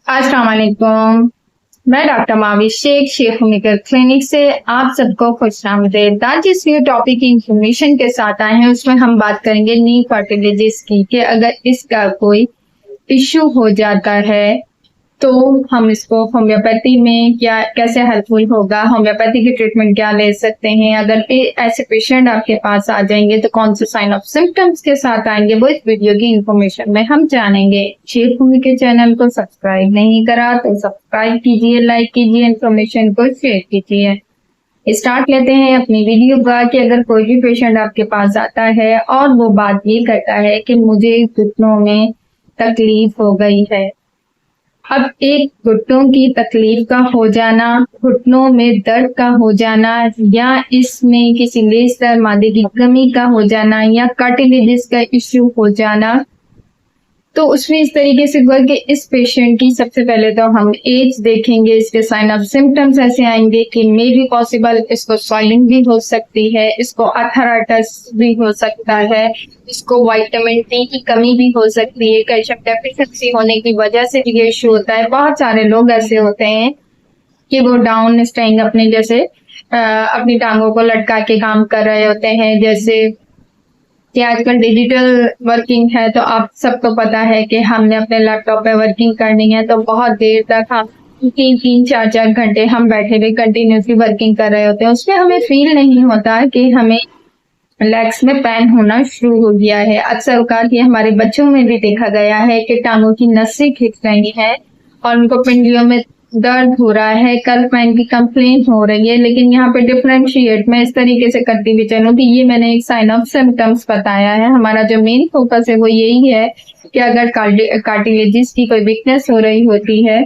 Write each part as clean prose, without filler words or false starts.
अस्सलाम वालेकुम। मैं डॉक्टर माविशेख शेख मेकर क्लिनिक से आप सबको खुशामदीद। आज जिस न्यू टॉपिक की इंफॉर्मेशन के साथ आए हैं उसमें हम बात करेंगे नी फर्टिलिटीज की कि अगर इसका कोई इश्यू हो जाता है तो हम इसको होम्योपैथी में क्या कैसे हेल्पफुल होगा, होम्योपैथी की ट्रीटमेंट क्या ले सकते हैं, अगर ऐसे पेशेंट आपके पास आ जाएंगे तो कौन से साइन ऑफ सिम्टम्स के साथ आएंगे, वो इस वीडियो की इंफॉर्मेशन में हम जानेंगे। शेख भूमि के चैनल को सब्सक्राइब नहीं करा तो सब्सक्राइब कीजिए, लाइक कीजिए, इंफॉर्मेशन को शेयर कीजिए। स्टार्ट लेते हैं अपनी वीडियो का कि अगर कोई भी पेशेंट आपके पास आता है और वो बात ये करता है कि मुझे घुटनों में तकलीफ हो गई है। अब एक घुटनों की तकलीफ का हो जाना, घुटनों में दर्द का हो जाना, या इसमें किसी लेसदार मादे की कमी का हो जाना, या कार्टिलेजिस का इश्यू हो जाना, तो उसमें इस तरीके से हुआ कि इस पेशेंट की सबसे पहले तो हम एज देखेंगे, इसके साइन ऑफ सिम्टम्स ऐसे आएंगे कि मे बी पॉसिबल इसको स्वेलिंग भी हो सकती है, इसको आर्थराइटिस भी हो सकता है, इसको विटामिन डी की कमी भी हो सकती है, कैल्शियम डेफिशिएंसी होने की वजह से ये इश्यू होता है। बहुत सारे लोग ऐसे होते हैं कि वो डाउन स्टेइंग अपने जैसे अपनी टांगों को लटका के काम कर रहे होते हैं, जैसे कि आजकल डिजिटल वर्किंग है तो आप सबको पता है कि हमने अपने लैपटॉप पे वर्किंग करनी है तो बहुत देर तक हम 3-4 घंटे हम बैठे हुए कंटिन्यूसली वर्किंग कर रहे होते हैं। उसमें हमें फील नहीं होता कि हमें लेग्स में पेन होना शुरू हो गया है। अक्सर औकात ये हमारे बच्चों में भी देखा गया है कि टांगों की नसें खिंच रही हैं और उनको पिंडलियों में दर्द हो रहा है, कल पेन की कंप्लेन हो रही है। लेकिन यहाँ पे डिफरेंशिएट मैं इस तरीके से करती हुई चलूँ कि ये मैंने एक साइन ऑफ सिम्टम्स बताया है। हमारा जो मेन फोकस है वो यही है कि अगर कार्टिलेजिस की कोई वीकनेस हो रही होती है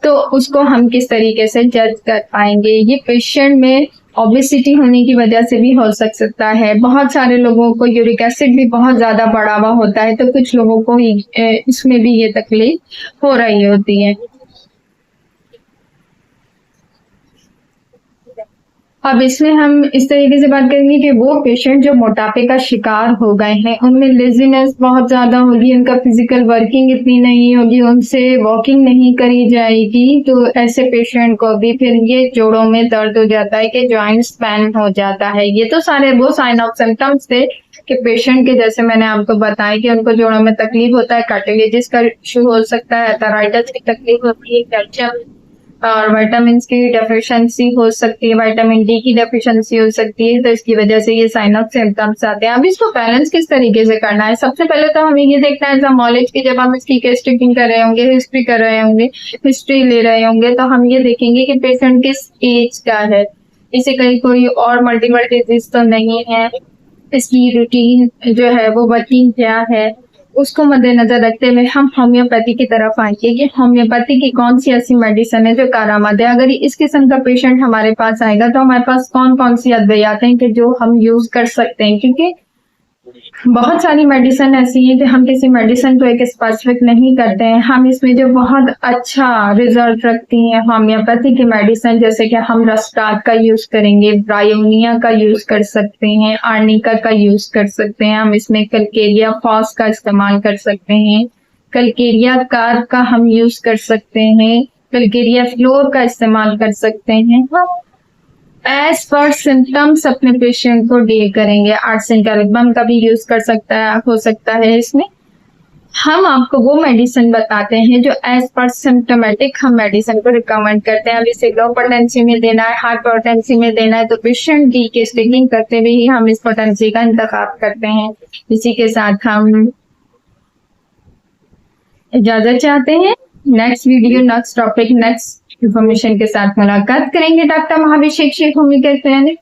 तो उसको हम किस तरीके से जज कर पाएंगे। ये पेशेंट में ओबेसिटी होने की वजह से भी हो सकता है। बहुत सारे लोगों को यूरिक एसिड भी बहुत ज्यादा बढ़ा हुआ होता है तो कुछ लोगों को इसमें भी ये तकलीफ हो रही होती है। अब इसमें हम इस तरीके से बात करेंगे कि वो पेशेंट जो मोटापे का शिकार हो गए हैं, उनमें लेजीनेस बहुत ज्यादा होगी, उनका फिजिकल वर्किंग इतनी नहीं होगी, उनसे वॉकिंग नहीं करी जाएगी, तो ऐसे पेशेंट को भी फिर ये जोड़ों में दर्द हो जाता है कि जॉइंट्स पेन हो जाता है। ये तो सारे वो साइन ऑफ सिम्टम्स थे कि पेशेंट के, जैसे मैंने आपको बताया कि उनको जोड़ों में तकलीफ होता है, कार्टिलेजिस का इश्यू हो सकता है, आर्थराइटिस की तकलीफ होती है, कैल्शियम और विटामिन की डेफिशिएंसी हो सकती है, विटामिन डी की डेफिशिएंसी हो सकती है, तो इसकी वजह से ये साइन ऑफ सिम्टम्स आते हैं। अब इसको बैलेंस किस तरीके से करना है, सबसे पहले तो हमें ये देखना है नॉलेज की, जब हम इसकी केस टेकिंग कर रहे होंगे, हिस्ट्री कर रहे होंगे, हिस्ट्री ले रहे होंगे, तो हम ये देखेंगे कि पेशेंट किस एज का है, इसे कहीं कोई और मल्टीपल डिजीज तो नहीं है, इसकी रूटीन जो है वो वर्किंग क्या है, उसको मद्देनजर रखते हुए हम होम्योपैथी की तरफ आएंगे कि होम्योपैथी की कौन सी ऐसी मेडिसिन है जो कारामद है। अगर इस किस्म का पेशेंट हमारे पास आएगा तो हमारे पास कौन कौन सी अद्वियात हैं कि जो हम यूज कर सकते हैं, क्योंकि बहुत सारी मेडिसिन ऐसी है कि हम किसी मेडिसिन को एक स्पेसिफिक नहीं करते हैं। हम इसमें जो बहुत अच्छा रिजल्ट रखती हैं होम्योपैथी की मेडिसिन, जैसे कि हम रस्टार्ट का यूज करेंगे, ब्रायोनिया का यूज कर सकते हैं, आर्निका का यूज कर सकते हैं, हम इसमें कलकेरिया फॉस का इस्तेमाल कर सकते हैं, कलकेरिया कार्ब का हम यूज कर सकते हैं, कलकेरिया फ्लोर का इस्तेमाल कर सकते हैं। एज पर सिम्टम्स अपने पेशेंट को डील करेंगे। आर्सेनिक का भी यूज कर हो सकता है। इसमें हम आपको वो मेडिसिन बताते हैं जो एज पर सिम्टोमेटिक हम मेडिसिन को रिकमेंड करते हैं। अब इसे लो पोटेंसी में देना है, हाई पोटेंसी में देना है, तो पेशेंट की केस टेकिंग करते हुए ही हम इस पोटेंसी का इंतखाब करते हैं। इसी के साथ हम इजाजत चाहते हैं। Next video, next topic, next information के साथ मुलाकात करेंगे। डॉक्टर महाभिषेक शेख होमी कहते हैं।